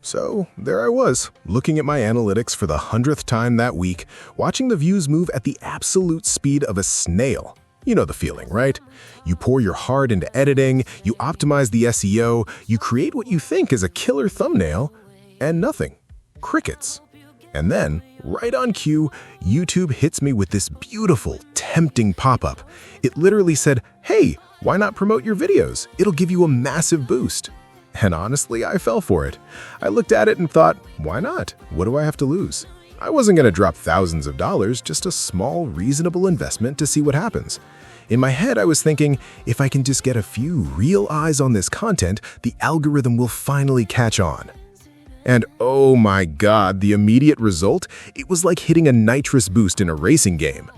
So there I was, looking at my analytics for the 100th time that week, watching the views move at the absolute speed of a snail. You know the feeling, right? You pour your heart into editing, you optimize the SEO, you create what you think is a killer thumbnail, and nothing. Crickets. And then, right on cue, YouTube hits me with this beautiful, tempting pop-up. It literally said, "Hey, why not promote your videos? It'll give you a massive boost." And honestly, I fell for it. I looked at it and thought, why not? What do I have to lose? I wasn't going to drop thousands of dollars, just a small, reasonable investment to see what happens. In my head, I was thinking, if I can just get a few real eyes on this content, the algorithm will finally catch on. And oh my God, the immediate result? It was like hitting a nitrous boost in a racing game.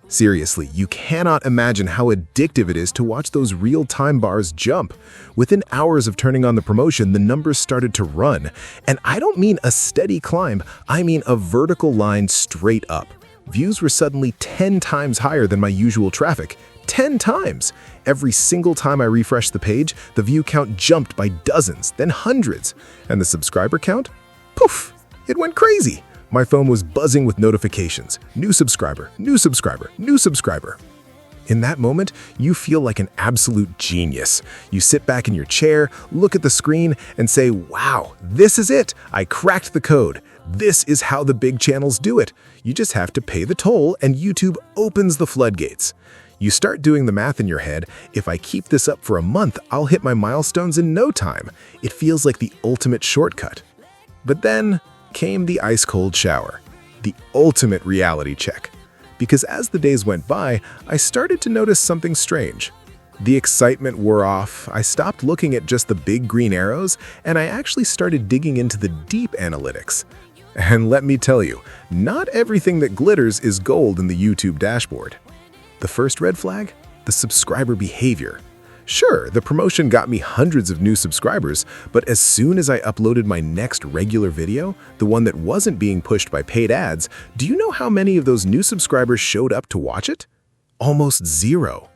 Seriously, you cannot imagine how addictive it is to watch those real-time bars jump. Within hours of turning on the promotion, the numbers started to run. And I don't mean a steady climb, I mean a vertical line straight up. Views were suddenly 10 times higher than my usual traffic. 10 times! Every single time I refreshed the page, the view count jumped by dozens, then hundreds. And the subscriber count? Poof! It went crazy! My phone was buzzing with notifications. New subscriber, new subscriber, new subscriber. In that moment, you feel like an absolute genius. You sit back in your chair, look at the screen, and say, wow, this is it! I cracked the code. This is how the big channels do it. You just have to pay the toll, and YouTube opens the floodgates. You start doing the math in your head. If I keep this up for a month, I'll hit my milestones in no time. It feels like the ultimate shortcut. But then came the ice-cold shower, the ultimate reality check. Because as the days went by, I started to notice something strange. The excitement wore off, I stopped looking at just the big green arrows, and I actually started digging into the deep analytics. And let me tell you, not everything that glitters is gold in the YouTube dashboard. The first red flag? The subscriber behavior. Sure, the promotion got me hundreds of new subscribers, but as soon as I uploaded my next regular video, the one that wasn't being pushed by paid ads, do you know how many of those new subscribers showed up to watch it? Almost zero.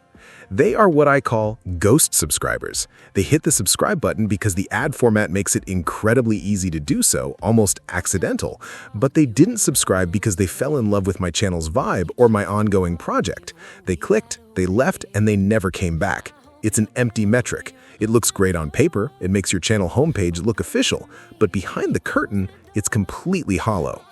They are what I call ghost subscribers. They hit the subscribe button because the ad format makes it incredibly easy to do so, almost accidental, but they didn't subscribe because they fell in love with my channel's vibe or my ongoing project. They clicked, they left, and they never came back. It's an empty metric. It looks great on paper, it makes your channel homepage look official, but behind the curtain, it's completely hollow.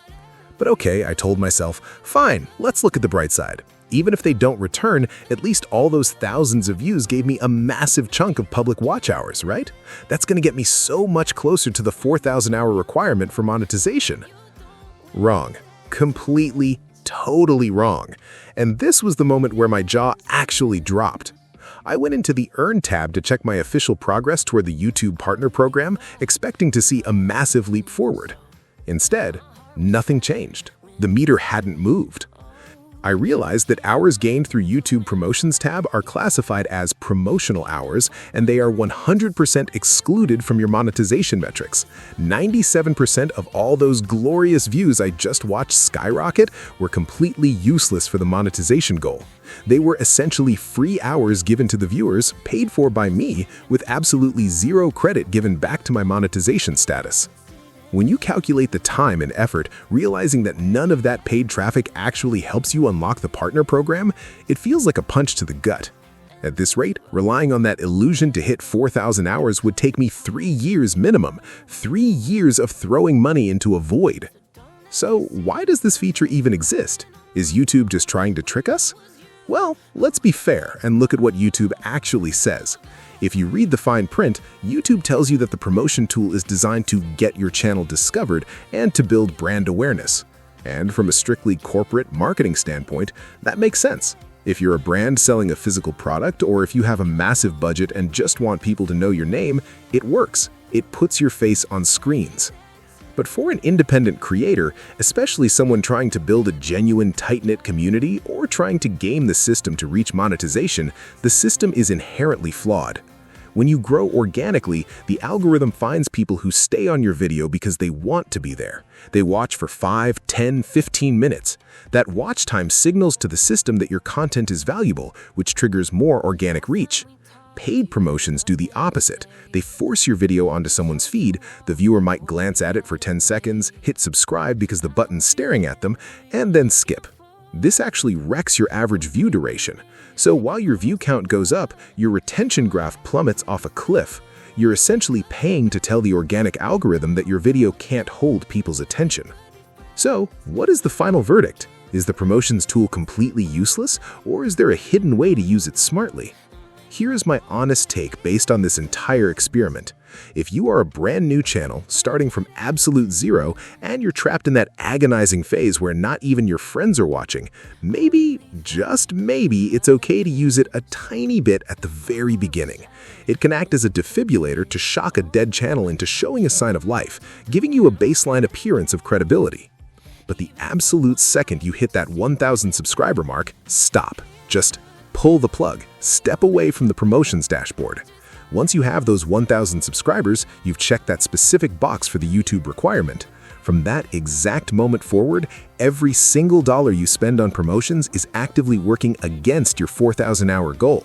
But okay, I told myself, fine, let's look at the bright side. Even if they don't return, at least all those thousands of views gave me a massive chunk of public watch hours, right? That's gonna get me so much closer to the 4,000-hour requirement for monetization. Wrong. Completely, totally wrong. And this was the moment where my jaw actually dropped. I went into the Earn tab to check my official progress toward the YouTube Partner Program, expecting to see a massive leap forward. Instead, nothing changed. The meter hadn't moved. I realized that hours gained through YouTube Promotions tab are classified as promotional hours, and they are 100% excluded from your monetization metrics. 97% of all those glorious views I just watched skyrocket were completely useless for the monetization goal. They were essentially free hours given to the viewers, paid for by me, with absolutely zero credit given back to my monetization status. When you calculate the time and effort, realizing that none of that paid traffic actually helps you unlock the partner program, it feels like a punch to the gut. At this rate, relying on that illusion to hit 4,000 hours would take me 3 years minimum, 3 years of throwing money into a void. So why does this feature even exist? Is YouTube just trying to trick us? Well, let's be fair and look at what YouTube actually says. If you read the fine print, YouTube tells you that the promotion tool is designed to get your channel discovered and to build brand awareness. And from a strictly corporate marketing standpoint, that makes sense. If you're a brand selling a physical product, or if you have a massive budget and just want people to know your name, it works. It puts your face on screens. But for an independent creator, especially someone trying to build a genuine tight-knit community or trying to game the system to reach monetization, the system is inherently flawed. When you grow organically, the algorithm finds people who stay on your video because they want to be there. They watch for 5, 10, 15 minutes. That watch time signals to the system that your content is valuable, which triggers more organic reach. Paid promotions do the opposite. They force your video onto someone's feed, the viewer might glance at it for 10 seconds, hit subscribe because the button's staring at them, and then skip. This actually wrecks your average view duration. So while your view count goes up, your retention graph plummets off a cliff. You're essentially paying to tell the organic algorithm that your video can't hold people's attention. So, what is the final verdict? Is the promotions tool completely useless, or is there a hidden way to use it smartly? Here is my honest take based on this entire experiment. If you are a brand new channel, starting from absolute zero, and you're trapped in that agonizing phase where not even your friends are watching, maybe, just maybe, it's okay to use it a tiny bit at the very beginning. It can act as a defibrillator to shock a dead channel into showing a sign of life, giving you a baseline appearance of credibility. But the absolute second you hit that 1,000 subscriber mark, stop. Just pull the plug. Step away from the promotions dashboard. Once you have those 1,000 subscribers, you've checked that specific box for the YouTube requirement. From that exact moment forward, every single dollar you spend on promotions is actively working against your 4,000-hour goal.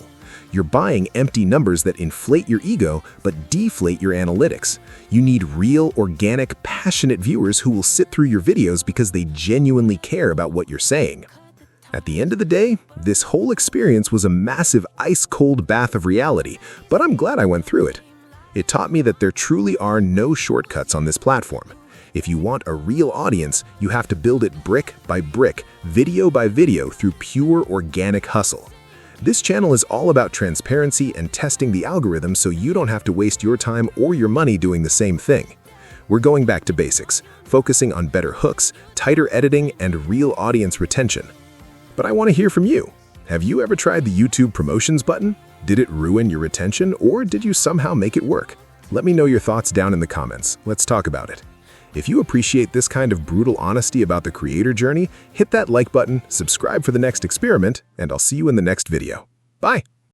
You're buying empty numbers that inflate your ego but deflate your analytics. You need real, organic, passionate viewers who will sit through your videos because they genuinely care about what you're saying. At the end of the day, this whole experience was a massive ice-cold bath of reality, but I'm glad I went through it. It taught me that there truly are no shortcuts on this platform. If you want a real audience, you have to build it brick by brick, video by video through pure organic hustle. This channel is all about transparency and testing the algorithm so you don't have to waste your time or your money doing the same thing. We're going back to basics, focusing on better hooks, tighter editing, and real audience retention. But I want to hear from you. Have you ever tried the YouTube promotions button? Did it ruin your retention, or did you somehow make it work? Let me know your thoughts down in the comments. Let's talk about it. If you appreciate this kind of brutal honesty about the creator journey, hit that like button, subscribe for the next experiment, and I'll see you in the next video. Bye!